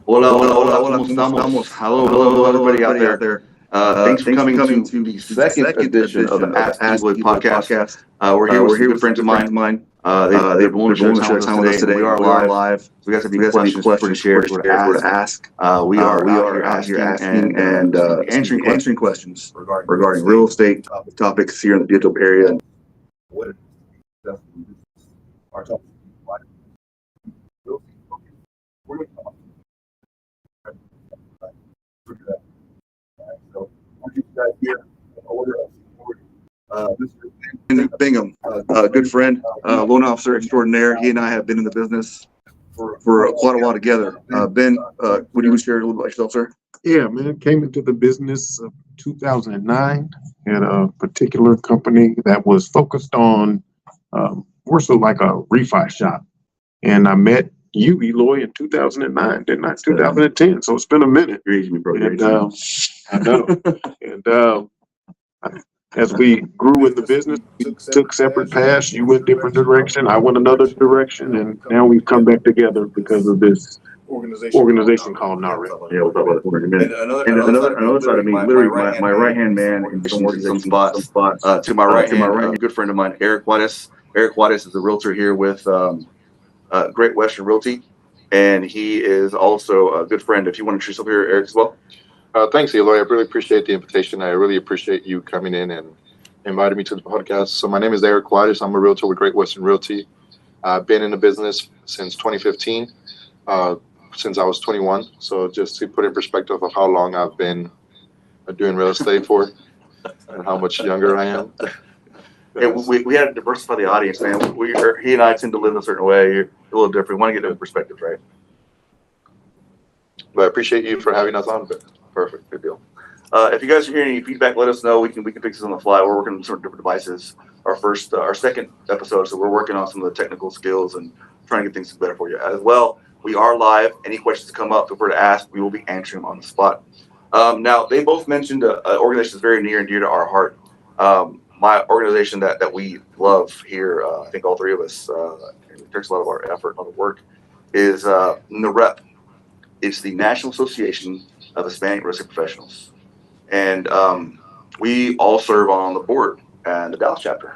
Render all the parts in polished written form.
Hola, hola, hola, ¿cómo estamos? Hello, everybody out there. Thanks for coming to the second edition of the AskEloy podcast. We're here with some good friends of mine. They're willing to share time with us today. We are live. So we got some questions for to share, for to ask. We are out here asking and answering questions regarding real estate topics here in the Beato area. And what it is our topic. So, want you guys here in order of Mr. Bingham, a good friend, loan officer extraordinaire. He and I have been in the business for quite a while together. Ben, would you share a little bit about yourself, sir? Yeah, man. Came into the business of 2009 at a particular company that was focused on more so like a refi shop. And I met you, Eloy, in 2009, didn't I? 2010. So it's been a minute. You're aging me, bro. And, I know. And as we grew in the business, we took separate paths. You went different direction. I went another direction. And now we've come back together because of this organization called NAREC. Yeah, we'll talk about it in a minute. And another side of me, literally my right-hand man in some spots. To my right, a good friend of mine, Eric Juarez. Eric Juarez is a realtor here with Great Western Realty, and he is also a good friend. If you want to introduce yourself here, Eric, as well. Thanks, Eloy. I really appreciate the invitation. I really appreciate you coming in and inviting me to the podcast. So my name is Eric Juarez. I'm a realtor with Great Western Realty. I've been in the business since 2015, since I was 21. So just to put in perspective of how long I've been doing real estate for and how much younger I am. And we had to diversify the audience, man. He and I tend to live a certain way. You're a little different. We want to get different perspectives, right? But I appreciate you for having us on. Perfect. Good deal. If you guys are hearing any feedback, let us know. We can fix this on the fly. We're working on some different devices. Our second episode, so we're working on some of the technical skills and trying to get things better for you as well. We are live. Any questions come up, feel free to ask. We will be answering them on the spot. Now, they both mentioned an organization that's very near and dear to our heart. My organization that we love here, I think all three of us, it takes a lot of our effort and a lot of work, is NAREP. It's the National Association of Hispanic Real Estate Professionals. And we all serve on the board and the Dallas chapter.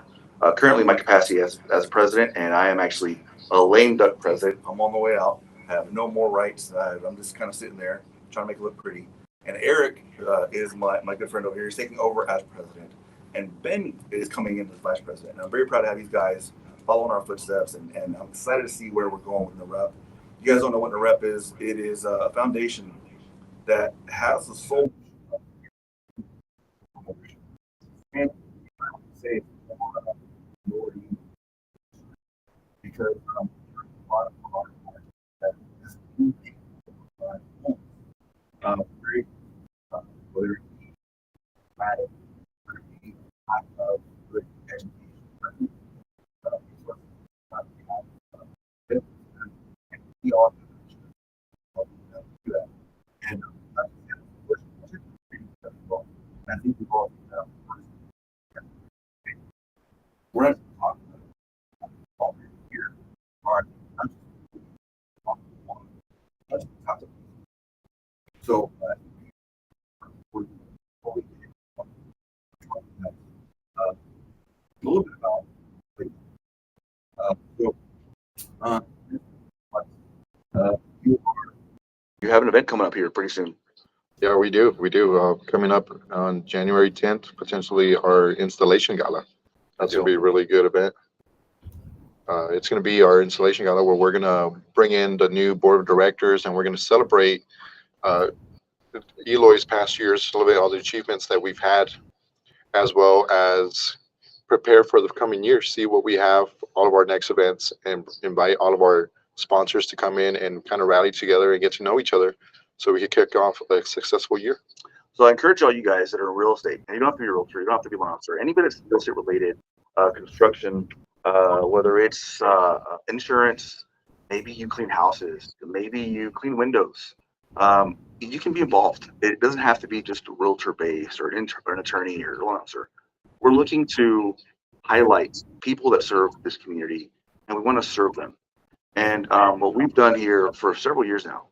Currently, my capacity as president, and I am actually a lame duck president. I'm on the way out. I have no more rights. I'm just kind of sitting there trying to make it look pretty. And Eric is my good friend over here. He's taking over as president. And Ben is coming in as vice president. And I'm very proud to have these guys following our footsteps. And I'm excited to see where we're going with NAREP. You guys don't know what NAREP is. It is a foundation that has the sole and say because a lot of our that is very whether it be traumatic, whether it be lack of good education, we all do that. And I think we've all we're not talking about here. So we're a little bit about you have an event coming up here pretty soon. Yeah, we do. Coming up on January 10th, potentially our installation gala. That's going to be a really good event. It's going to be our installation gala where we're going to bring in the new board of directors and we're going to celebrate Eloy's past years, celebrate all the achievements that we've had, as well as prepare for the coming year, see what we have, all of our next events, and invite all of our sponsors to come in and kind of rally together and get to know each other so we can kick off a successful year. So I encourage all you guys that are in real estate, and you don't have to be a realtor, you don't have to be a loan officer, anybody that's real estate related, construction, whether it's insurance, maybe you clean houses, maybe you clean windows. You can be involved. It doesn't have to be just a realtor based or an attorney or a loan officer. We're looking to highlight people that serve this community, and we want to serve them. And what we've done here for several years now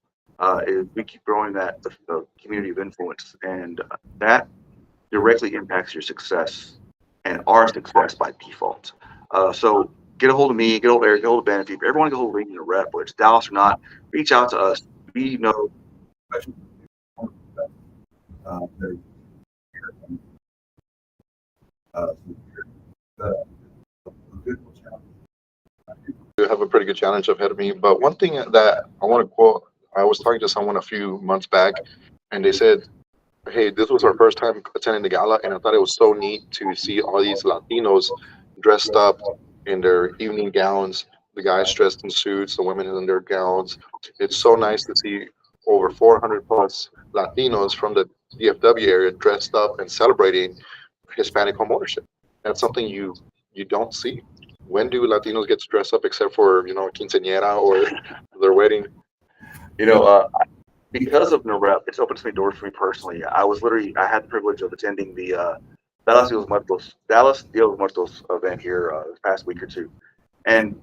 is we keep growing the community of influence, and that directly impacts your success and our success by default. So get a hold of me, get a hold of Eric, get a hold of Ben. If you ever want to get a hold of Reading a Rep, whether it's Dallas or not, reach out to us. We know. You have a pretty good challenge ahead of me. But one thing that I want to quote, I was talking to someone a few months back, and they said, hey, this was our first time attending the gala, and I thought it was so neat to see all these Latinos dressed up in their evening gowns, the guys dressed in suits, the women in their gowns. It's so nice to see over 400 plus Latinos from the DFW area dressed up and celebrating Hispanic home ownership. That's something you don't see. When do Latinos get to dress up except for, a quinceañera or their wedding? Because of NAREP, it's opened so many doors for me personally. I had the privilege of attending the Dallas Dia de Muertos event here this past week or two, and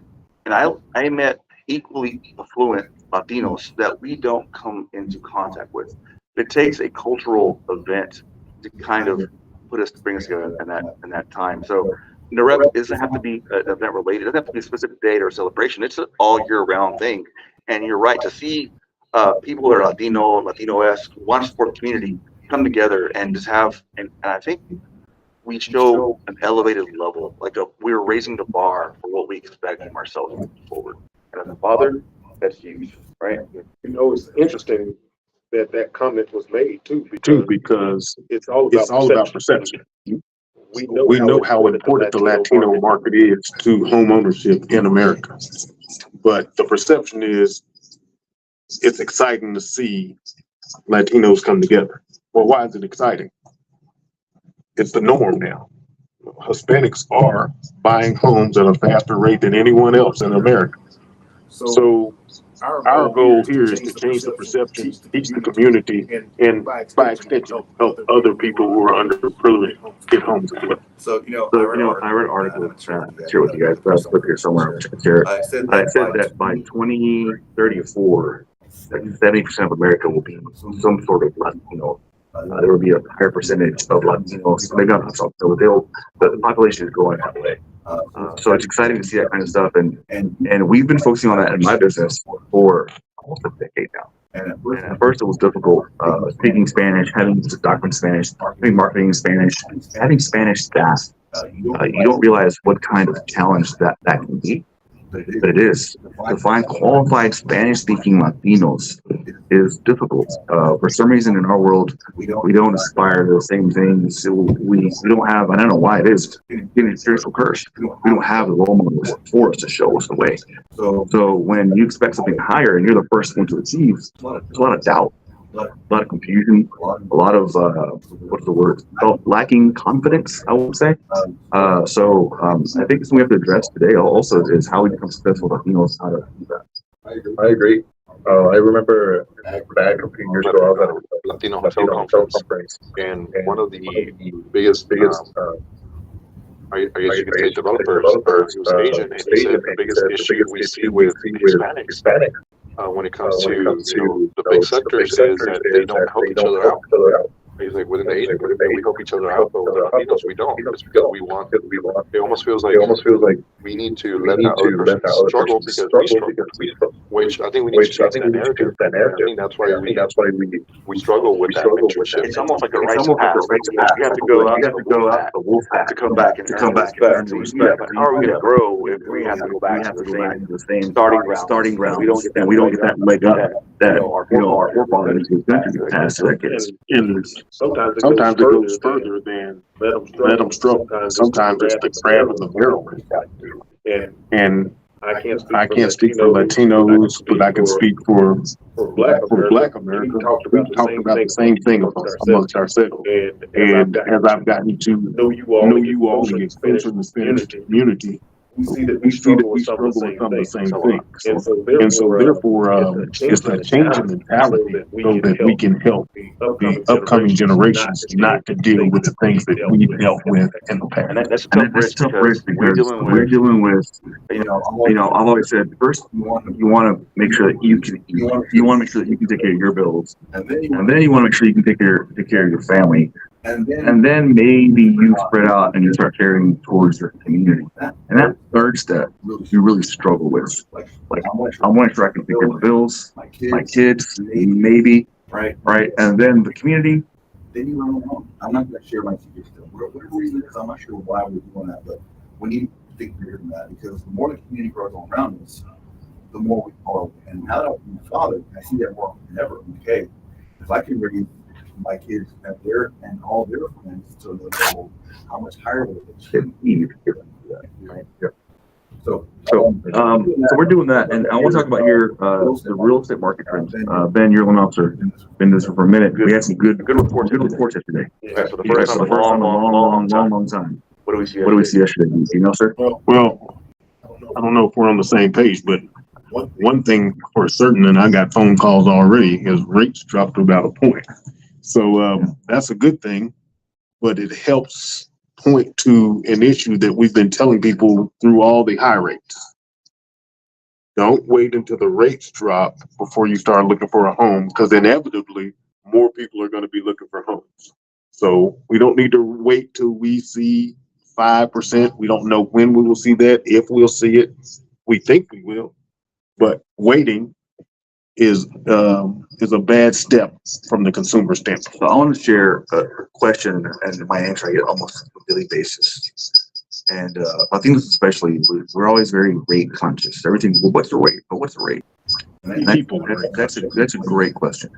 I met equally affluent Latinos that we don't come into contact with. It takes a cultural event to kind of bring us together in that time. So NAREP doesn't have to be an event related. It doesn't have to be a specific date or celebration. It's an all year round thing. And you're right, to see people that are Latino-esque, want to support the community, come together and just have, and I think we show an elevated level, we're raising the bar for what we expect from ourselves moving forward. And as a father, that's huge, right? It's interesting that comment was made too, because it's all about perception. We know how important the Latino market is to home ownership in America, but the perception is it's exciting to see Latinos come together. Well, why is it exciting? It's the norm now. Hispanics are buying homes at a faster rate than anyone else in America. So our goal here is to change the perception, teach the community, and by extension, help other people who are underprivileged get homes as well. So, I read an article, share with you guys, but I'll put here somewhere. I said that by 2034, 70% of America will be some sort of Latino. There will be a higher percentage of Latinos. Maybe not so, the population is growing that way. So it's exciting to see that kind of stuff, and we've been focusing on that in my business for almost a decade now. And at first it was difficult speaking Spanish, having documents in Spanish, doing marketing in Spanish, having Spanish staff. You don't realize what kind of challenge that can be. But it is. To find qualified Spanish-speaking Latinos is difficult. For some reason in our world, we don't aspire to the same things. We don't have, I don't know why it is, getting a spiritual curse. We don't have the role models for us to show us the way. So when you expect something higher and you're the first one to achieve, there's a lot of doubt, a lot of confusion, a lot of, what's the word? Lacking confidence, I would say. So I think something we have to address today also is how we become successful Latinos, how to do that. I agree. I remember back a few years ago, I was at a Latino hotel conference, and one of the biggest I guess you could say developers, he was Asian, and he said the biggest issue we see with Hispanics when it comes to the big sectors is that they don't help each other out. He's like, within the Asian community, we help each other out, but with the Latinos, we don't. It's because we want. It almost feels like we need to let that other person struggle because we struggle. Which I think we need to change that narrative. I think that's why we struggle with that mentorship. It's almost like a rites of passage. You have to go out the wolf pack to come back and earn respect. How are we going to grow if we have to go back to the same starting ground? We don't get that leg up that our forefathers went through the past decades. And sometimes it goes further than let them struggle. Sometimes it's the crab in the barrel. And I can't speak for Latinos, but I can speak for Black America. We talked about the same thing amongst ourselves. And as I've gotten to know you all, the expansion of the Spanish community, we see that we we see that struggle we with some of struggle the with some of the same same things. things. And so And so therefore, it's a change in mentality so that we can help the the upcoming generations not to deal with the things that we dealt with in the past. That's a And tough that's a bridge tough bridge because because we're dealing with, I've always said first you want to make sure that you can eat. You want to make sure that you can take care of your bills, and then you want to make sure you can take care of your family, and then maybe you spread out and you start caring towards your community. And that third step you really struggle with. Like I want to sure I can take care of the bills, my kids, maybe, right? And then the community. Then you run alone. I'm not going to share my secrets still. Whatever reason it is, I'm not sure why we're doing that, but we need to think bigger than that because the more the community grows all around us, the more we grow. And now that I'm a father, I see that more than ever. Okay, if I can raise my kids and all their friends to the level, how much higher will it be? So So we're doing that, and I want to talk about here the real estate market trends. Ben, you're a loan officer. Been in this for a minute. We had some good reports yesterday. okay, so the Okay, first so time the in a first time in a long time. time. What do we see? What do we see yesterday? Do you know, sir? Well, I don't know if we're on the same page, but one thing for certain, and I got phone calls already, is rates dropped to about a point. So that's a good thing, but it helps point to an issue that we've been telling people through all the high rates. Don't wait until the rates drop before you start looking for a home, because inevitably more people are going to be looking for homes. So we don't need to wait till we see 5%. We don't know when we will see that, if we'll see it. We think we will, but waiting is a bad step from the consumer standpoint. So I want to share a question and my answer I get almost on a daily basis. And I think this especially, we're always very rate conscious. Everything, well, what's the rate? But what's the rate? That's a great question.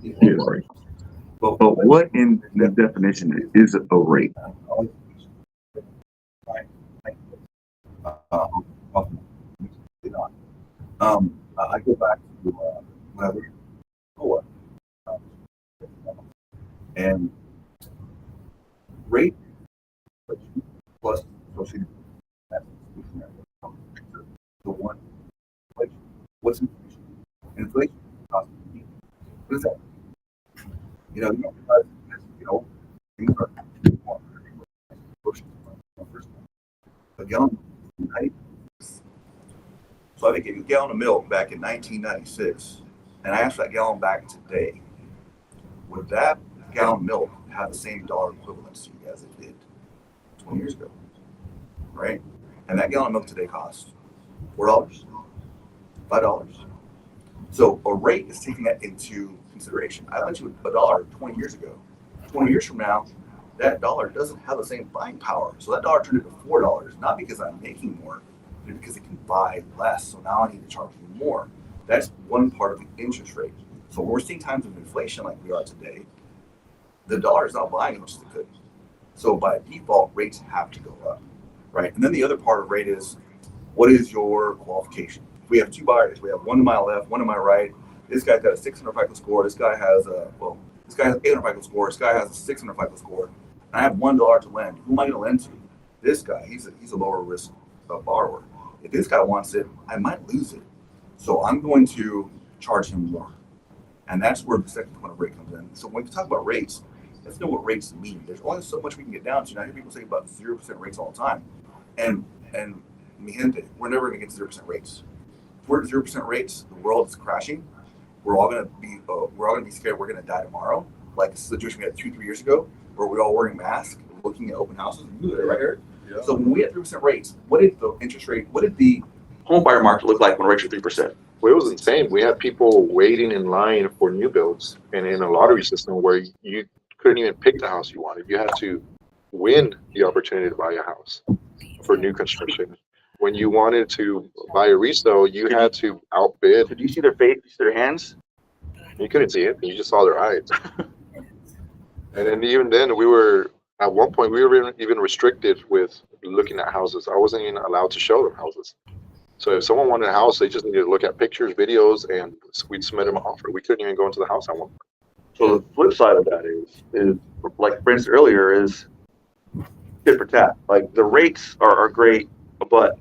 But what in the definition is a rate? I go back to when I was before, and rate plus associated the one inflation. What's inflation? Inflation costs money. What is that? You know, things are a gallon. So I think a gallon of milk back in 1996, and I asked that gallon back today, would that gallon of milk have the same dollar equivalency as it did 20 years ago? Right? And that gallon of milk today costs $4, $5. So a rate is taking that into consideration. I lent you $1 20 years ago. 20 years from now, that dollar doesn't have the same buying power. So that dollar turned into $4, not because I'm making more, but because it can buy less. So now I need to charge you more. That's one part of the interest rate. So when we're seeing times of inflation like we are today, the dollar is not buying as much as it could. So by default, rates have to go up, right? And then the other part of rate is, what is your qualification? If we have two buyers, we have one to my left, one to my right. This guy's got a 600 FICO score. This guy has this guy has 800 FICO score. This guy has a 600 FICO score. And I have $1 to lend. Who am I going to lend to? This guy. He's a lower risk borrower. If this guy wants it, I might lose it. So I'm going to charge him more. And that's where the second point of rate comes in. So when we talk about rates, let's know what rates mean. There's only so much we can get down to. Now I hear people say about 0% rates all the time. And mi gente, we're never going to get 0% rates. If we're at 0% rates, the world is crashing. We're all going to be scared we're going to die tomorrow. Like the situation we had 2-3 years ago, where we all wearing masks, looking at open houses. You knew that, right, Eric? Yeah. So when we had 3% rates, what did the interest rate? What did the Home buyer market look like when rates were 3%? Well, it was insane. We had people waiting in line for new builds and in a lottery system where you couldn't even pick the house you wanted. You had to win the opportunity to buy a house for new construction. When you wanted to buy a resale, you had to outbid. Did you see their face? Did you see their hands? You couldn't see it. You just saw their eyes. And then even then, we were at one point we were even restricted with looking at houses. I wasn't even allowed to show them houses. So if someone wanted a house, they just needed to look at pictures, videos, and we'd submit them an offer. We couldn't even go into the house at one point. So the flip side of that is like Prince earlier, is tit for tat. Like the rates are great, but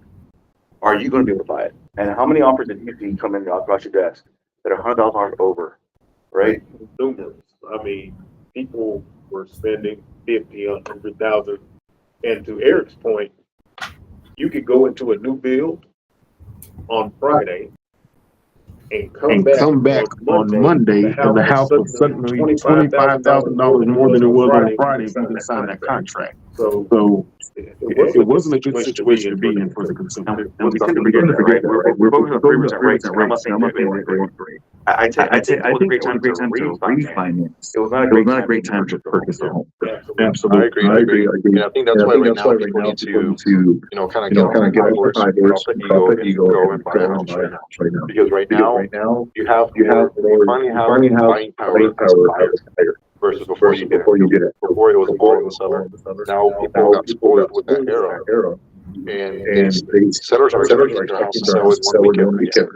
are you going to be able to buy it? And how many offers did you see come in across your desk that are $100,000 over, right? Numerous. I mean, people were spending 50, 100,000. And to Eric's point, you could go into a new build on Friday and come back on Monday, and the house was suddenly $25,000 more than it was on Friday if you didn't sign that contract. So it wasn't a good situation to be in for the consumer. And we tend to forget that, right? We're focused on 3% rates. I'm not saying they weren't great. I think it was a great time to refinance. It was not a great time to purchase a home. Absolutely. I agree. And I think that's why right now people need to, kind of get off the horse, drop the ego, and buy a house right now. Because right now, you finally have buying power as a buyer versus before you get it. Before it was more of a seller. Now people got spoiled with that era. And sellers are expecting their house to sell in 1 weekend,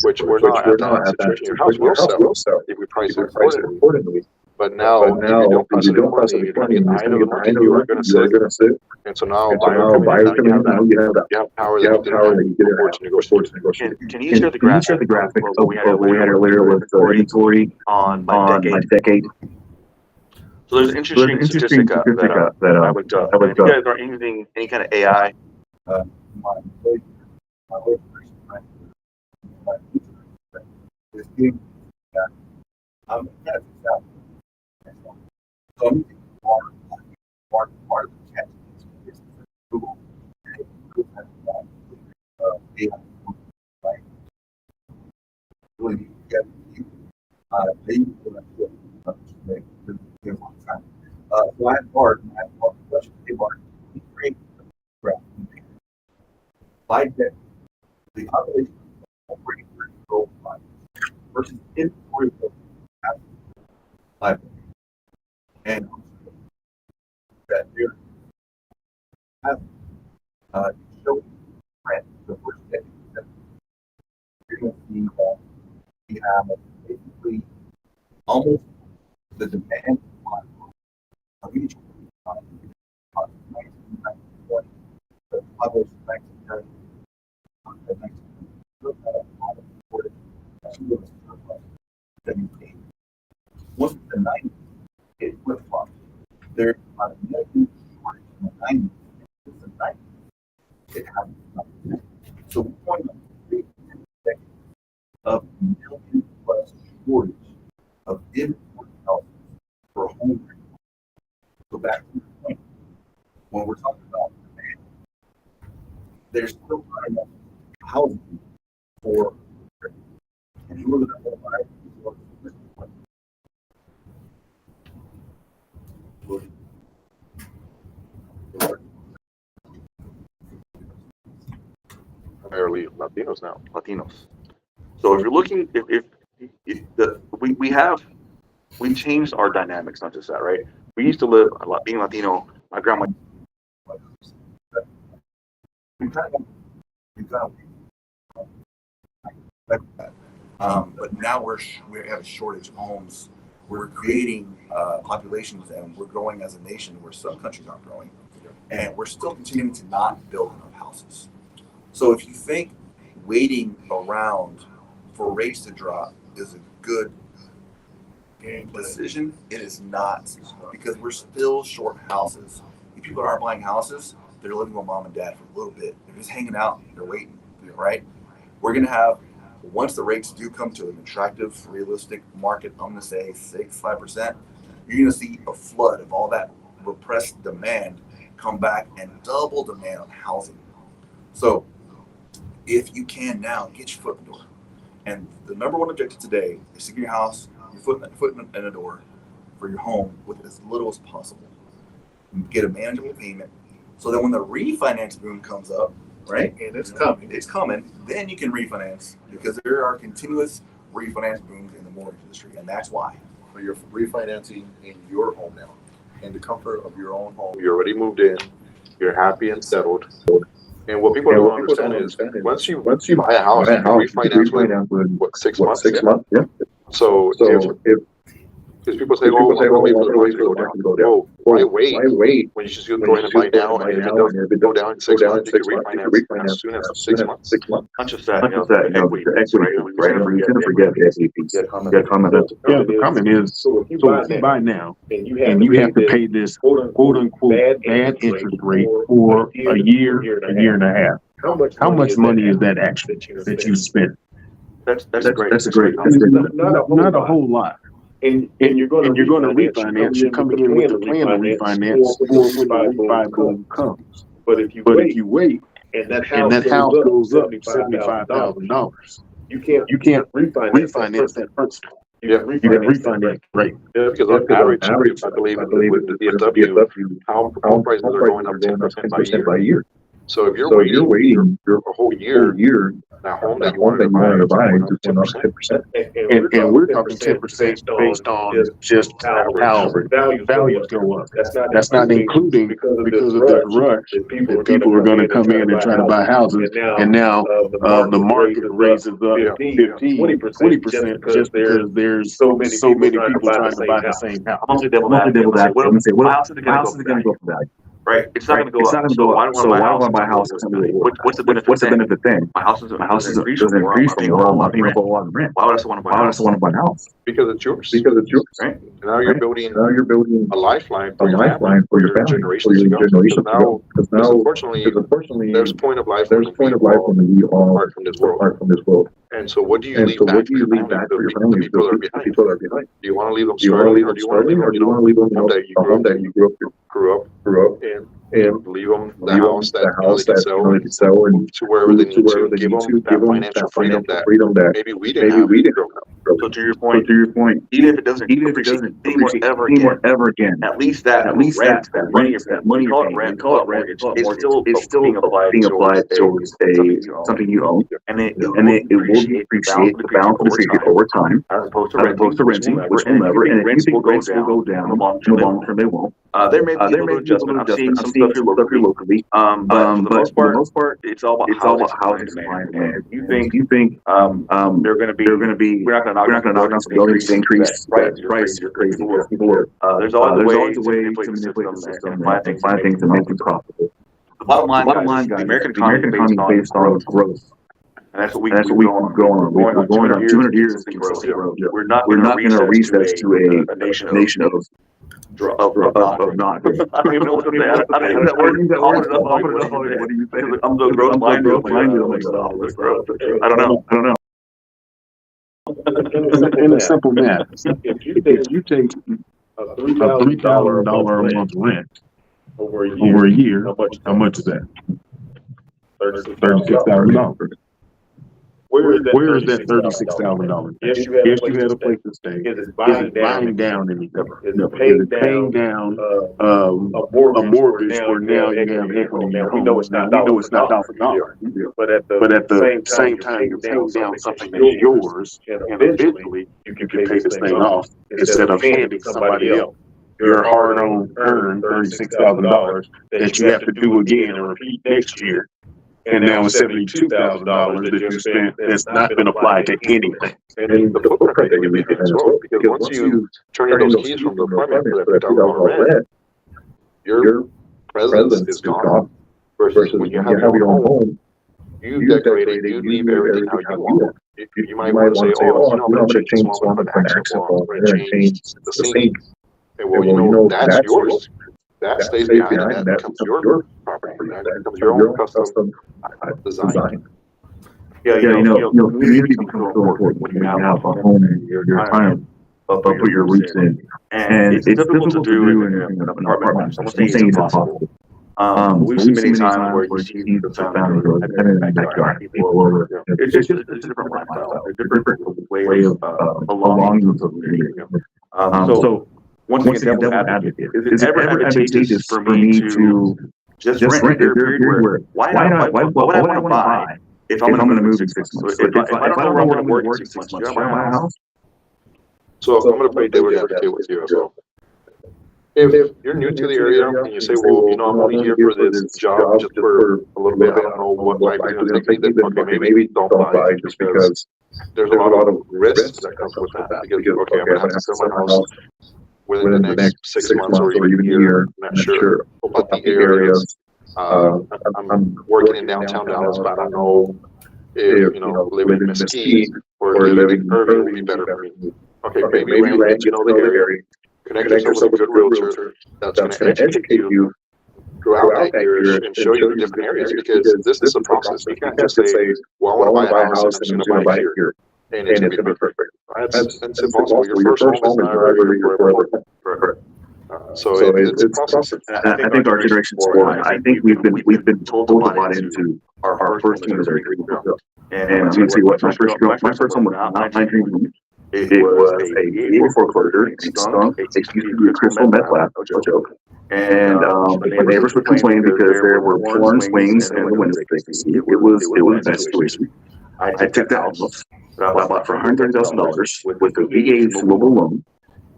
which we're not at that situation. Your house will sell if we price it accordingly. But now, if you don't price it accordingly, you're going to get behind of the market, you are going to sit. And so now, buyers coming in, now you have power that you didn't have to negotiate. Can you share the graphic of what we had earlier with the inventory on my decade? So there's an interesting statistic that I looked up. If you guys are using any kind of AI, by day, the population operating control versus inventory of 5. And that here have showing trend the first day that you're going to see that we have basically almost the demand of each one. The population once the 90s, it flip-flopped. There's about a million shortage in the 90s. It's the 90s. It happened. So we're going on 3 decades of million plus shortage of inventory houses for a home. So back to the point, when we're talking about demand, there's still not enough housing for, and who are the number one buyers? Primarily Latinos now. Latinos. So if you're looking, we changed our dynamics, not just that, right? We used to live a lot, being Latino. My grandma. But now we have a shortage of homes. We're creating populations, and we're growing as a nation where some countries aren't growing, and we're still continuing to not build enough houses. So if you think waiting around for rates to drop is a good decision, it is not, because we're still short houses. If people aren't buying houses, they're living with mom and dad for a little bit. They're just hanging out. They're waiting, right? We're going to have, once the rates do come to an attractive, realistic market, I'm going to say 6-5%, you're going to see a flood of all that repressed demand come back and double demand on housing. So if you can now get your foot in the door, and the number one objective today is to get your house, your foot in the door for your home with as little as possible. Get a manageable payment, so that when the refinance boom comes up, right, and it's coming, then you can refinance, because there are continuous refinance booms in the mortgage industry, and that's why. So you're refinancing in your home now, in the comfort of your own home. You already moved in. You're happy and settled. And what people don't understand is once you buy a house, you refinance with what, 6 months? 6 months. Yeah. So if Because people say, "Oh, I'm gonna wait for the market to go down." Oh, why wait? When you just go ahead and buy now, and if it doesn't go down in 6 months, you can refinance as soon as 6 months. Not just that, Not just that, the equity piece, right? We right? tend to We forget tend to the forget equity the piece. equity piece. Yeah, comment. Yeah, comment. Yeah, the comment is, So if you so if you buy now and and you have to pay this quote unquote bad interest rate for a year and a half, how much money is that actually that you spent? That's a great. That's a great. Not a whole lot. And You're going to refinance. You're coming in with the plan to refinance for when the refi boom comes. But if you wait and that and that house goes up $75,000, $75,000, you can't refinance that principal. Yeah, You can refinance rate. yeah, because on average, I believe with the DFW, home prices are going up 10% by year. So if you're waiting a whole year, that home that you wanted to buy is going up 10%. And we're talking 10% based on just how values go up. That's not including because of this rush that people are going to come in and try to buy houses. And now the market raises up 15-20% just because there's so many people trying to buy the same house. I'm also devil I'm also devil advocate. advocate. Say, What my house is my house is going going to to go for value, right? It's not going to go It's up. not going to So go why up. do I So want why do I to buy buy a a house? house? What's the benefit? What's the benefit then? My house is Doesn't increase increase from from where I'm paying rent. a lot of rent. Why would I still want to buy Why a would I house? still want to buy a house? Because it's yours. Right? And now you're building building a lifeline a for your lifeline for your family, for generations your to come. generations to go. Because unfortunately, there's a point of life when we all depart from this world. And so what do you leave back to your family, the people that are behind? Do you want to leave them struggling, or do you want to leave them, home that you grew up in, and leave them the house that they can sell and move to wherever they need to, give them that financial freedom that maybe we didn't have growing up. So to your point, even if it doesn't appreciate anymore ever again, at least that rent, that money you're paying, we call it rent, call it mortgage, it's still being applied towards something you own, and it will depreciate the balance will depreciate over time, as opposed to renting, which will never, and if you think rents will go down in the long term, they won't. There may be a little adjustment. I've seen some stuff here locally, but for the most part, it's all about housing supply and demand. If you think they're going to be, we're not going to knock down some buildings to increase that price. You're crazy. There's always a way to manipulate the system and find things that make them profitable. The bottom line, guys, the American economy is based on growth. And that's what we keep going on. We're going on 200 years of consistent growth. We're not going to recess to a nation of not. I don't even know what to say. I don't use that word. What do you think? I'm the growth minded. I don't know. In a simple math, if you take a $3,000 a month rent over a year, how much is that? $36,000. Where is that $36,000? Yes, you had a place to stay. Is it buying down anything? Is it paying down a mortgage where now you have equity in your home? We know it's not dollar for dollar. But at the same time, you're paying down something that's yours, and eventually you can pay this thing off instead of handing somebody else your hard-earned $36,000 that you have to do again and repeat next year. And now it's $72,000 that you spent that's not been applied to anything. And the footprint that you leave as well, because once you turn in those keys from the apartment for that $3,000 rent, your presence is gone. Versus when you have your own home, you decorate it, you leave everything how you want. You might want to say, oh, I'm going to change this one, I'm going to accent wall, I'm going to change the sink. And well, that's yours. That stays behind, and that becomes your property. That becomes your own custom design. Yeah, community becomes so important when you have a home and you're trying to put your roots in. And it's difficult to do in an apartment. I'm saying it's impossible. We've seen many times where you see the family go in the backyard. People over. It's just a different lifestyle, a different way of belonging to the community. So once again, devil's advocate, is it ever advantageous for me to just rent? Is there a period where why would I want to buy if I'm going to move in 6 months? So if I don't know where I'm going to work in 6 months, should I buy a house? So I'm going to play devil's advocate with you as well. If you're new to the area and you say, well, I'm only here for this job just for a little bit, I don't know what life is going to take, then okay, maybe don't buy just because there's a lot of risks that comes with that because, okay, I'm going to have to sell my house within the next 6 months or even a year. I'm not sure about the areas. I'm working in downtown Dallas, but I don't know if, living in Mesquite or living in Irving would be better for me. Okay, maybe rent, the area, connect yourself with a good realtor that's going to educate you throughout that year and show you the different areas, because this is a process. You can't just say, well, I want to buy a house and I'm just going to buy it here and it's going to be perfect. That's impossible. Your first home is not really your forever home. So it's a process. I think our generation's forward. I think we've been told a lot into our first home is our dream build. And you can see what my first home was not my dream home. It was a VA foreclosure. It stunk. It used to be a crystal meth lab. No joke. And my neighbors would complain because there were porn swings and the windows they could see. It was a bad situation. I took that house that I bought for $130,000 with a VA mobile loan,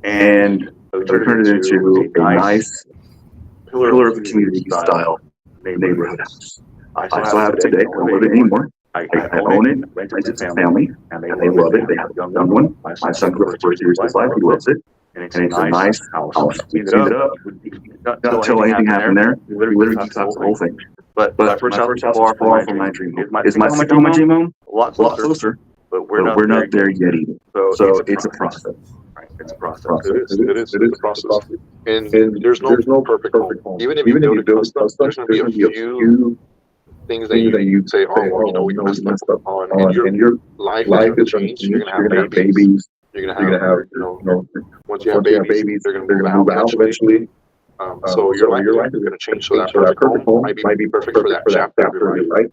and we turned it into a nice pillar of community style neighborhood house. I still have it today. I don't live it anymore. I own it, rent it to family, and they love it. They have a young one. My son grew up for 4 years of his life. He loves it. And it's a nice house. We cleaned it up. Not until anything happened there. We literally detoxed the whole thing. But my first house was far from my dream home. Is my second home dream home? A lot closer. But we're not there yet either. So it's a process. It's a process. It is a process. And there's no perfect home. Even if you build a custom, there's going to be a few things that you say, we messed up on, and your life is going to change. You're going to have babies. You're going to have, once you have babies, they're going to move out eventually. So your life is going to change. So that perfect home might be perfect for that chapter of your life,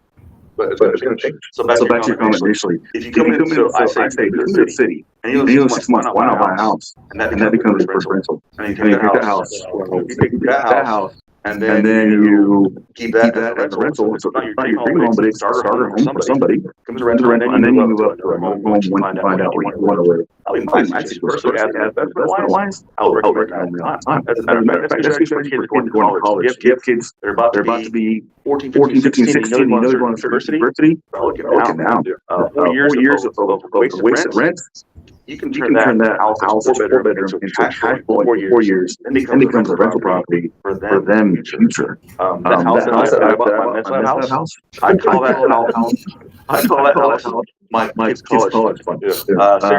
but it's going to change. So back to your comment initially. If you come into, I say, the city, and you live 6 months, why not buy a house? And that becomes your first rental. And you take that house. You take that house. And then you keep that as a rental. So it's not your dream home, but it's a starter home for somebody. Comes a rental, and then you move up to a home when you find out where you want to live. I mean, my personally, as wise, I'll recommend that. As a matter of fact, that's for kids going to college. You have kids, they're about to be 14, 15, 16, you know they're going to university. Look at now. 4 years of wasted rent. You can turn that house that's 4 bedroom into cash flow in 4 years, and becomes a rental property for them in the future. That house that I bought, my house, I call that house my kid's college fund.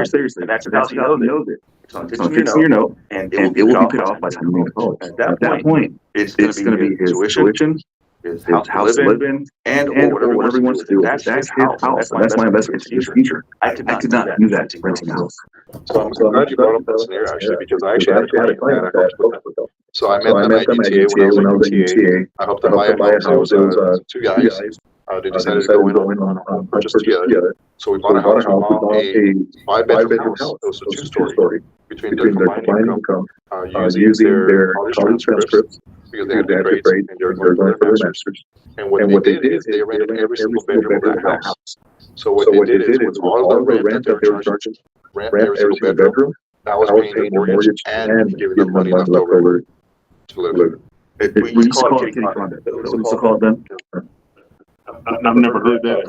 Seriously, that's the house you know it. It's on your note, and it will be paid off by the time you leave college. At that point, it's going to be his tuition, his house to live in, and whatever he wants to do. That's his house. That's my investment in his future. I could not do that to renting a house. So I'm glad you brought up that scenario, actually, because I actually had a client that I helped with. So I met them at UTA when I was at UTA. I helped them buy a house. It was 2 guys. They decided to go in on purchase together. So we bought a house. We bought a 5-bedroom house. It was a 2-story between their combined income, using their college transcripts because they had good grades and they were going for their masters. And what they did is they rented every single bedroom of that house. So what they did is with all the rent that they were charging, rent every single bedroom, that was paying the mortgage and giving them money left over to live. We used to call it kitty condo. That's what we used to call it then. I've never heard that.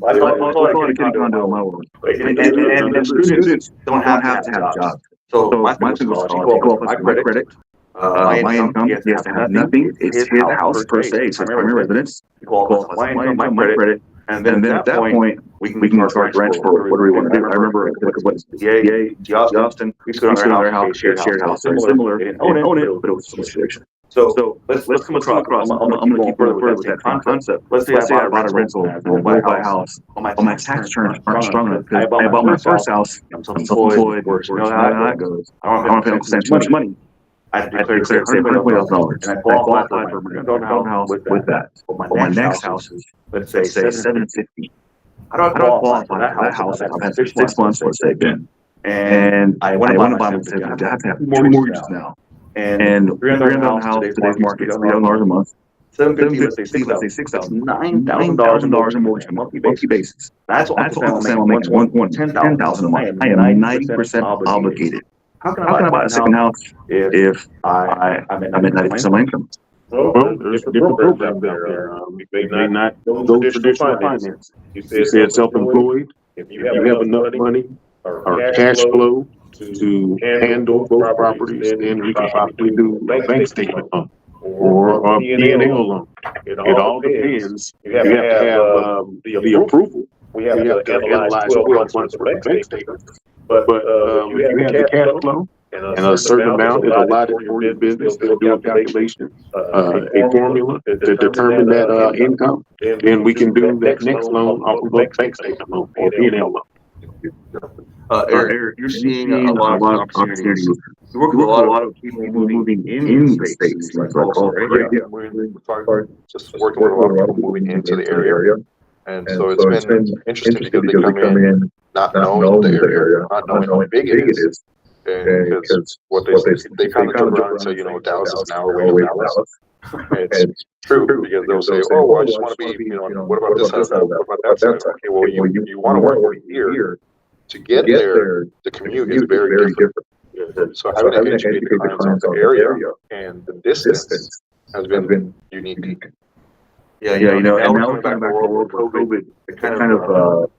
I call it a kitty condo in my world. And students don't have to have jobs. So my thing was qualify for my credit. My income, he has to have nothing. It's his house per se. It's his primary residence. He qualifies my income, my credit. And then at that point, we can charge rent for what do we want to do. I remember Austin, we used to go to their house, shared house. Similar. They didn't own it, but it was a situation. So let's come across. I'm going to keep further with that concept. Let's say I bought a rental, we'll buy a house. My tax returns aren't strong enough because I bought my first house. I'm self-employed. You know how that goes. I don't have to spend too much money. I declared $120,000, and I qualified for a house with that. But my next house is, let's say $750,000. I don't qualify for that house. I've had 6 months, let's say, and I want to buy my I have to have 2 mortgages now. And $300 a house, today's market, $300 a month. $750, let's say $6,000. $9,000 in mortgage on a monthly basis. That's what Uncle Sam will make $10,000 a month. I am 90% obligated. How can I buy a second house if I'm at 90% of my income? Well, there's different programs out there. Maybe not those traditional finance. You said self-employed. If If you have enough money or cash flow to handle both properties, then we can possibly do a bank statement loan or a P&L loan. It all depends. You have to have the approval. We have to analyze 12 months worth of bank statement. But if you have the cash flow and a certain amount is allotted for your business to do a calculation, a formula to determine that income, then we can do that next loan off of a bank statement loan or P&L loan. Eric, you're seeing a lot of opportunities. You work with a lot of people moving in the states, like also, right? Yeah, we're just working with a lot of people moving into the area. And so it's been interesting because they come in not knowing the area, not knowing how big it is. And because what they kind of turn around and say, you know, Dallas is an hour away from Dallas. And it's true because they'll say, oh, well, I just want to be, you know, what about this side? What about that side? Okay, well, you want to work over here. To get there, the commute is very different. So having to educate the clients on the area and the distance has been unique. Yeah, you know, and now we're coming back to the world where COVID kind of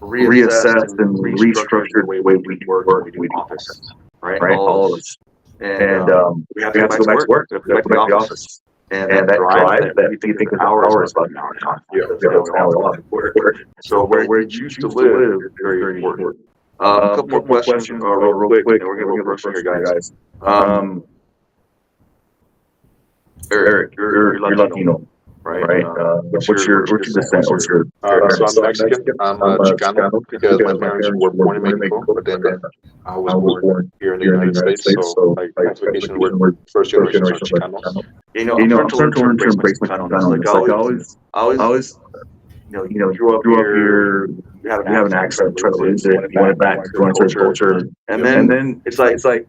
reassessed and restructured the way we work and we do office, right? All of us. And we have to go back to work. We have to go back to the office. And that drive that you think is hours about an hour and a half. Yeah, it's now a lot of work. So where you used to live is very important. A couple more questions real quick, and we're going to go first here, guys. Eric, you're Latino, right? What's your descent? What's your? So I'm Mexican. I'm Chicano because my parents were born in Mexico, but then I was born here in the United States. So my classification, we're first generation Chicanos. You know, I'm starting to learn to embrace my Chicano. Like I always, you know, grew up here. You have an accent, try to lose it. You want it back, you want to culture. And then it's like,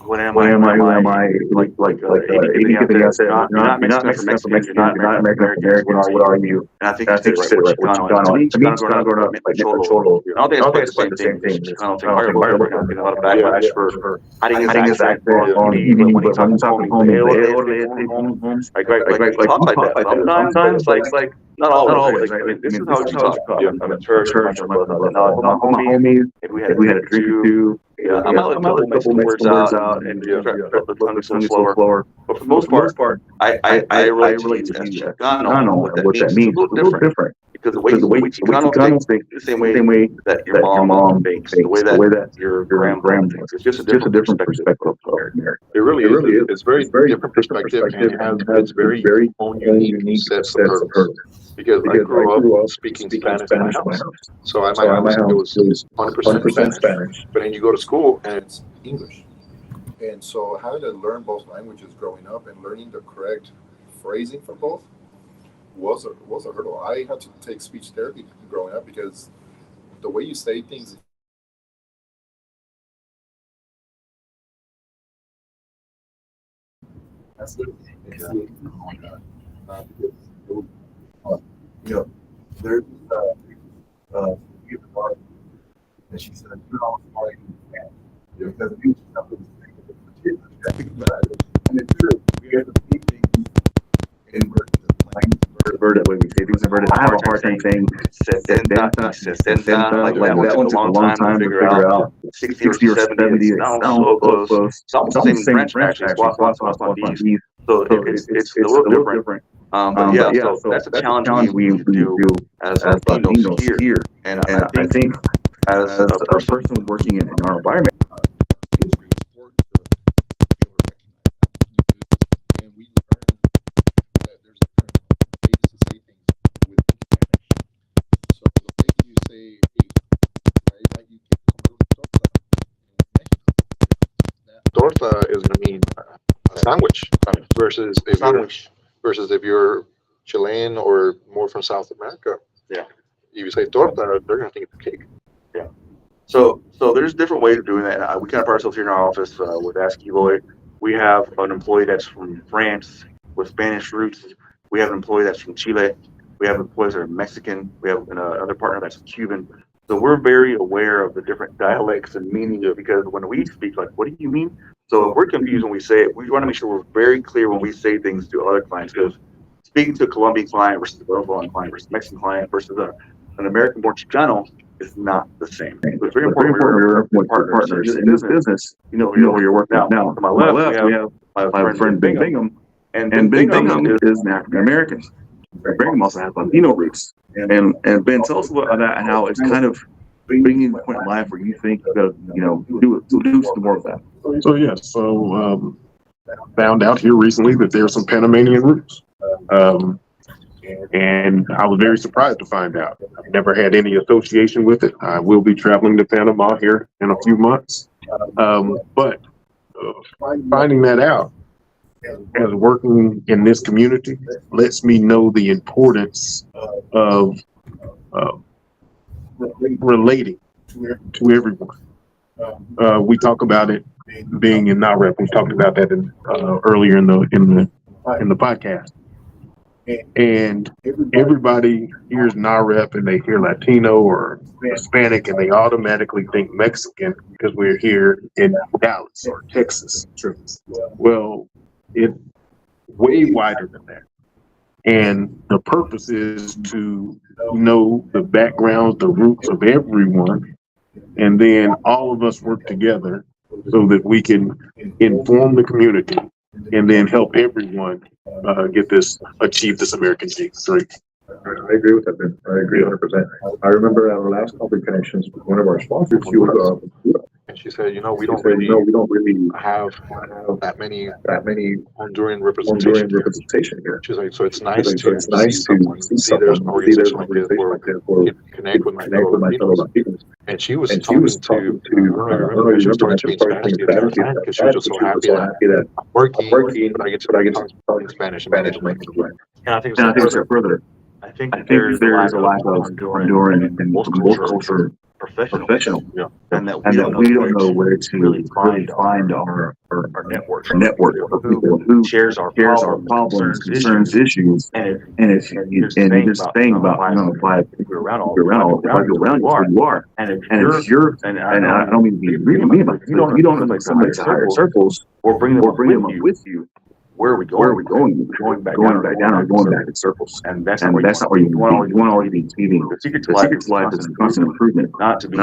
what am I? Who am I? Like anything else. You're not Mexican for Mexican. You're not American for American. What are you? And I think you said it right. Chicano. To me, Chicano growing up, like Cholo. I don't think it's quite the same thing. Chicano thing. Firework. Getting a lot of backlash for hiding his accent on TV when he talks home. Like talk like that. Sometimes like. Not always. Like, this is how you talk. I'm in church. My homies. If we had a drink or two. Yeah, I'm out a couple words out and try the tongue slower. But for the most part, I relate to Chicano. What that means is a little different. Because the way Chicano thinks the same way that your mom thinks, the way that your grandma thinks. It's just a different perspective of America. It really is. It's very different perspective and it's very own unique sets of hurdles. Because I grew up speaking Spanish in my house. So at my house, it was 100% Spanish. But then you go to school and it's English. And so having to learn both languages growing up and learning the correct phrasing for both was a hurdle. I had to take speech therapy growing up because the way you say things. Absolutely. Oh my God. You know, there's and she said, "You're all smart you can." Because you have to and it's true. We have to speak things in Inverted way we say things inverted. I have a hard time saying sesenta. Like that one took a long time to figure out. 60 or 70. Sounds so close. It's almost the same French actually. So it's a little different. But yeah, so that's a challenge we do as Latinos here. And I think as a person working in our environment, Torta is going to mean a sandwich versus if you're Chilean or more from South America. Yeah. If you say torta, they're going to think it's a cake. Yeah. So there's different ways of doing that. We kind of pride ourselves here in our office with AskEloy. We have an employee that's from France with Spanish roots. We have an employee that's from Chile. We have employees that are Mexican. We have another partner that's Cuban. So we're very aware of the different dialects and meanings because when we speak, like, what do you mean? So if we're confused when we say it, we want to make sure we're very clear when we say things to other clients because speaking to a Colombian client versus a Venezuelan client versus a Mexican client versus an American-born Chicano, is not the same. So It's it's very important when you're with partners in this business. you know You know where you're working now. now. To my On my left, left, we have my friend Bingham, and and Ben Bingham is an African American. Bingham also has Latino roots. And Ben, tell us about that and how it's kind of bringing you to the point in life where you think you gotta, do some more of that. So found out here recently that there's some Panamanian roots. And I was very surprised to find out. I've never had any association with it. I will be traveling to Panama here in a few months. But finding that out as working in this community lets me know the importance of relating to everyone. We talk about it being in NAREP. We talked about that earlier in the podcast. And everybody hears NAREP and they hear Latino or Hispanic and they automatically think Mexican because we're here in Dallas or Texas. Well, it's way wider than that. And the purpose is to know the backgrounds, the roots of everyone, and then all of us work together so that we can inform the community and then help everyone achieve this American dream. I agree with that, Ben. I agree 100%. I remember our last Coffee Connections, one of our sponsors, she was, And she said, we don't really have that many Honduran representation representation here. She's like, so it's nice So to it's nice see there's an organization like this where where we can connect with my fellow Latinos. And she was and talking she was talking to, I remember she was starting to speak Spanish the entire time because she was just so happy that I'm working, but I get to talk in Spanish and manage my language. And I think it's further. I think I think there's a lack of Honduran and multicultural professional, and that we don't know where to really find our network of people who shares our problems, concerns, issues, and if you're saying about apply people around you are, and if you're and I don't mean to be rude to me, but you don't like somebody to higher circles or bring them up with you. Where are we going? Going back down or going back in circles. And that's not where you want to always be achieving. The secret to life is constant improvement, not to be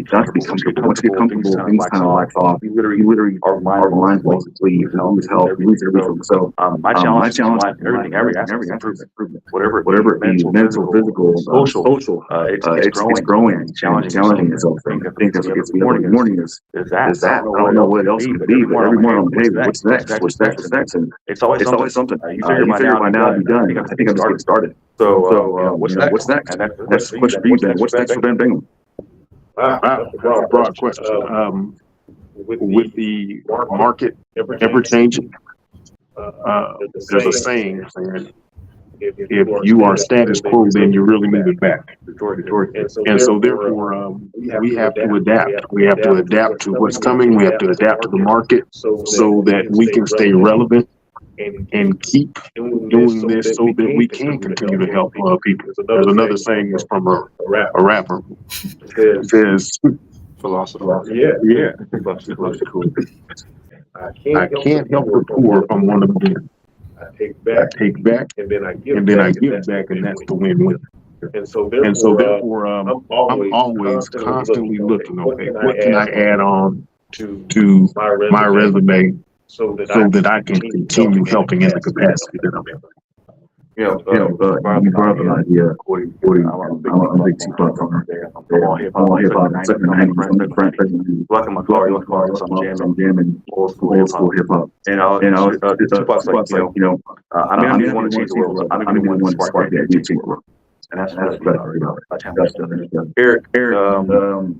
comfortable. Once you get comfortable, things kind of lax off. You literally our minds basically lose health, lose everything. So my challenge every aspect is improvement. Whatever it be, mental, physical, social, it's growing, challenging itself. I think that's what gets me every morning is that. I don't know what else could be, but every morning I'm like, hey, what's next? And it's always something. You figure by now to be done. I think I'm just getting started. So what's next? And that's the question for you, Ben. What's next for Ben Bingham? Broad question. With the market ever changing, there's a saying saying, if you are status quo, then you really move it back. And so therefore, we have to adapt. We have to adapt to what's coming. We have to adapt to the market so that we can stay relevant and keep doing this so that we can continue to help people. There's another saying that's from a rapper. It says, Philosopher. yeah. I can't help the poor if I'm one of them. I take back, and then I give back, and that's the win-win. And so therefore, I'm always constantly looking, okay, what can I add on to my resume so that I can continue helping in the capacity that I'm in. You brought up an idea. I'm a big Tupac fan. I'm all hip hop. Second 90s. Black in my car, I'm jamming old school hip hop. And Tupac's like, I'm the one to change the world. I'm the one to spark the idea to change the world. And that's Eric,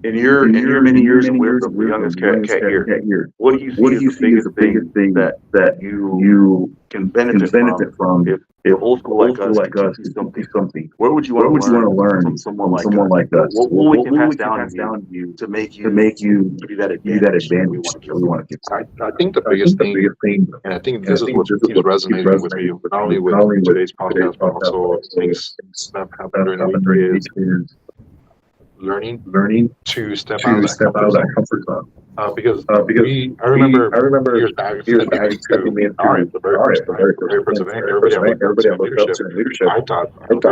in your many years of wisdom, the youngest cat here, what do you think is the biggest thing that you can benefit from if old school like us do something? What would you want to learn from someone like us? What we can pass down to you to make you be that advantage we want to give? I think the biggest thing, and I think this is what keeps resonating with me, not only with today's podcast, but also things that have happened during the week, is learning learning to step to out of that step out comfort of that zone. comfort zone. Because Because I remember I remember years back years stepping back stepping into into the very first event, everybody I looked up everybody I to in looked up leadership. to in leadership. I thought, I thought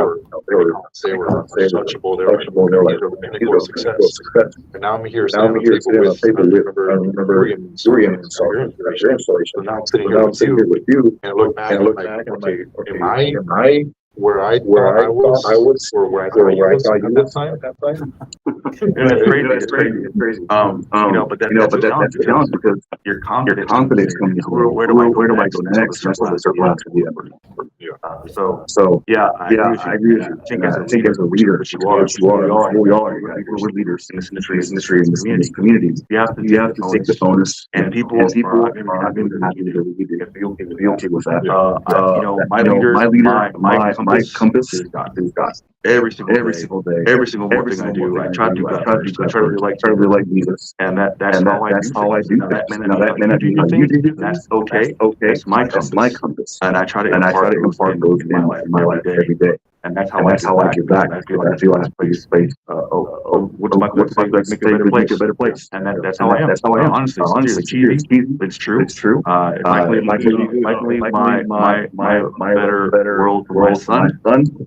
they were untouchable. They were like, untouchable. They were like, these are the these pinnacle are of the pinnacle of success. success. And now I'm here Now sitting I'm on the here table sitting on with, the table with, I you remember were getting installed your your installation. installation. So now I'm sitting So here now I'm with sitting here you with you, and I look back and I and I'm look like, back and I'm okay, like, am okay, I am I where I where thought I I thought I was, was, or where I or thought you where I was thought at you that was time? at that time? And it's crazy. It's crazy. It's crazy. But But that's a challenge that's a challenge because your your confidence confidence comes comes in. in. Where do I go Where do I next? go And that's what the next? And that's circle what the has to be circle has at. to be at. So So yeah, I agree with I you. agree with And you. I think And as a I think as a leader, which you are, which you are, who we we are, are, we're leaders in this in industry, this industry, in this community. community. You have to You take have the to take the bonus, bonus, and people and people are are going to be happy to lead you if you're okay with if you're okay with that. my You know, leader, my my compass is God. is God. Every single Every day, single day, every single every thing I single do, thing I try to do God I try to do first. I God try to be first. like I try to be Jesus. like Jesus. And that's And how I that's do how I things. do Now that things. may Now not be that how may not you be do how you things. do things. That's okay. Okay. That's my That's my compass. compass. And I try to And I try impart to those impart those in my life in my life every day. every day. And that's how And I that's give how I back give because back I feel because like I feel like place. space. What's my What's say? Make a better place. Make a better place. And that's And how I am. that's how I am. Honestly, Honestly, it's cheesy, cheesy, but it's true. but it's true. It might It might be my better world for my world for my son. son.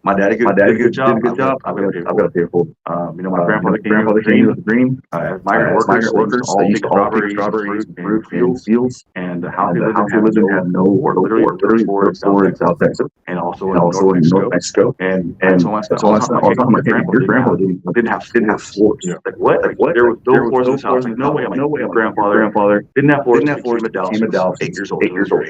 My daddy My did dad a good job. did a good job. I've got to pay I've for got to it. pay for it. My grandfather came here with a came dream. with a dream. As migrant As workers, they used to all pick pick strawberries and fruit and in fields. And the house and we the lived house in we lived in had no war, literally literally war in South in Texas, South Texas, and also and in also North in North Mexico. Mexico. And And so I spent so all I the time spent like, all hey, the time like, hey, your your grandpa grandpa didn't have didn't have floors. floors. Like what? Like what? There was no There was floors in no his house. floors. Like No no way. way. I'm like, No way. your Like, your grandfather grandfather didn't have floors didn't till have he floors came to till he Dallas. came to He was Dallas. 8 years old. 8 years old.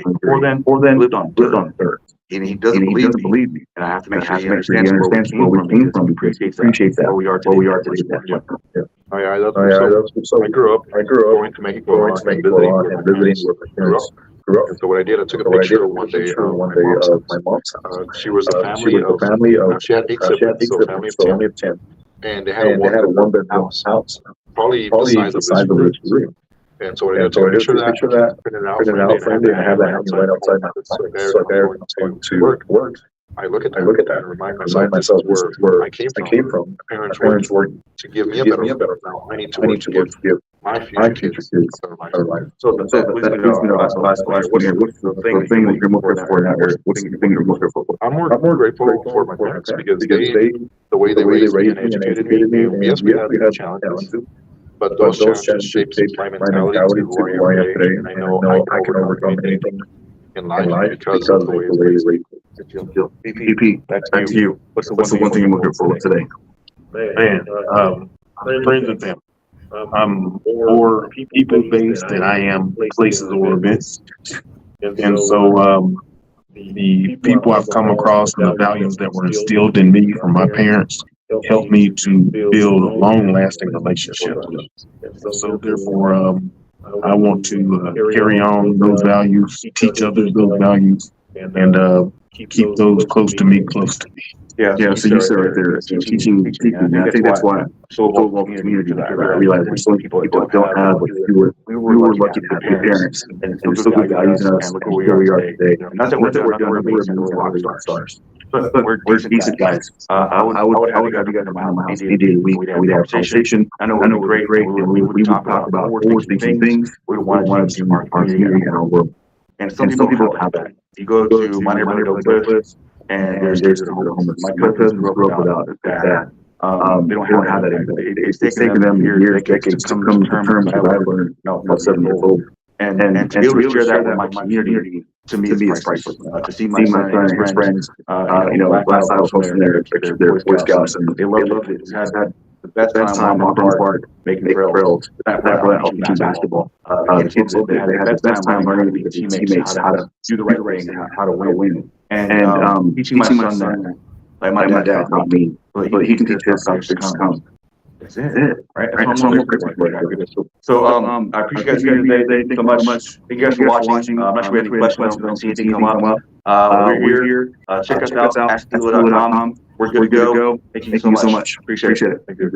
Or then Lived lived on on dirt. dirt. And he And doesn't he believe doesn't me. believe me. And I have to And make I sure have he to make sure he understands where we understands came where we from came because from he because he appreciates that. appreciates that. Where we are today. Yeah. Oh yeah, that's Oh yeah, so I grew up going to Mexico a lot and visiting where my parents grew up. Grew up. And so what I did, I took a So what I did, picture I one took a day picture of one my day mom's of my house. mom's house. She was a She family was a of, family of, she had 8 she had 8 siblings, so a family of 10. of 10. And they had a And they had a one-bedroom one-bedroom house, probably the probably size the of size this of room. this room. And so what I did, And I so took I a did picture of take a picture of that, printed it out, printed it framed out, it, framed it, and have that hanging right outside my So house. there, So there, I'm I'm going to work. work. I look at I look at that that and remind and myself, remind this is myself this where is where I came I from. came from. My parents My parents worked worked to give me to a give better me a life. better Now I need to I work need to to work give to give my my future future kids kids a better life. better life. So So that that leads me to our last question what's here. What's the the thing thing that that you're most grateful for now? What's What's the thing you're most grateful for? I'm more I'm more grateful for my parents because they, the way they raised me and educated me, and yes, we had challenges, but But those those challenges challenges shaped my mentality to who I am today, and I know I can overcome anything in life because of the way they raised me. PP, back to you. What's the one thing you're most grateful for today? Man, Friends and family. I'm more people-based than I am places or events. And so the people I've come across and the values that were instilled in me from my parents helped me to build long-lasting relationships. So therefore, I want to carry on those values, teach others those values, and keep those close to me. Yeah, So you said right there, teaching. And I think that's why I'm so involved with community. Because I realize there's so many people that don't have what we were lucky to have good parents and still good values in us, and here we are today. Not that Not that we're we're amazing, amazing, we're rock rock stars. but But we're we're decent guys. I would have you guys come to my house any day of the week. We'd have a conversation. I know it would be great, and we would talk about forward-thinking things. We wanted to our community and our world. And some people don't have that. You go to my neighborhood, Oak Cliff, and there's kids that are homeless. My cousins grew up without that. They don't have that anymore. It's taken them years, decades to come to terms with what I learned about 7 years old. And to be able to share that with my community, to me, is priceless. To see my son and his friends, last I was hosting their Boy Scouts, and they loved it. Had the best time on park, making trails. That helped me teach basketball. The kids, they had the best time learning to be teammates, how to do the right thing, how to win. And teaching my son, like my dad taught me, but he can teach his son to come. That's it, right? That's what I'm grateful for. So, I appreciate you guys today. Thank you so much. Thank you guys for watching. I'm not sure we have any questions. We don't see anything come up. We're here. Check us out, AskEloy.com. We're good to go. Thank you so much. Appreciate it. Thank you.